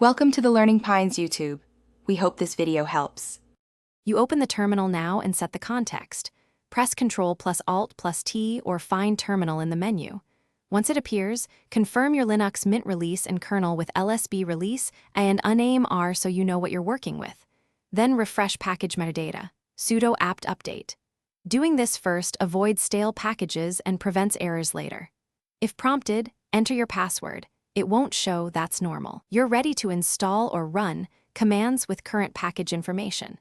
Welcome to the Learning Pines YouTube. We hope this video helps. You open the terminal now and set the context. Press Ctrl plus Alt plus T or find Terminal in the menu. Once it appears, confirm your Linux Mint release and kernel with LSB release and uname R so you know what you're working with. Then refresh package metadata, sudo apt update. Doing this first avoids stale packages and prevents errors later. If prompted, enter your password. It won't show that's normal. You're ready to install or run commands with current package information.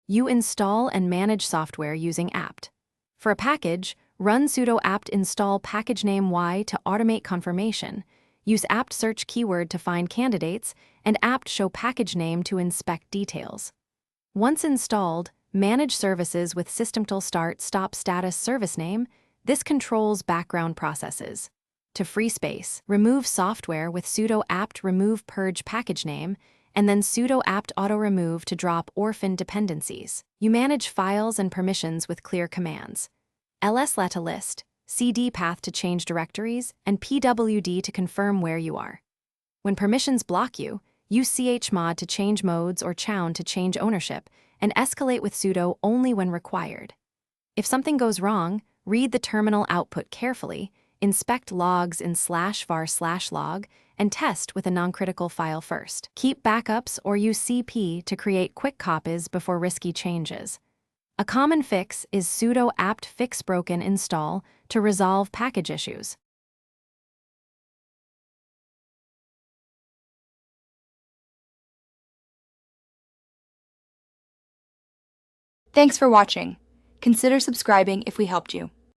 You install and manage software using apt. For a package, run sudo apt install package name y to automate confirmation. Use apt search keyword to find candidates and apt show package name to inspect details. Once installed, manage services with systemtool start stop status service name. This controls background processes. To free space, remove software with sudo apt remove purge package name, and then sudo apt auto remove to drop orphan dependencies. You manage files and permissions with clear commands. Ls let a list, cd path to change directories, and pwd to confirm where you are. When permissions block you, use chmod to change modes or chown to change ownership, and escalate with sudo only when required. If something goes wrong, read the terminal output carefully, inspect logs in /var/log, and test with a non-critical file first. Keep backups or use CP to create quick copies before risky changes. A common fix is sudo apt fix broken install to resolve package issues. Thanks for watching. Consider subscribing if we helped you.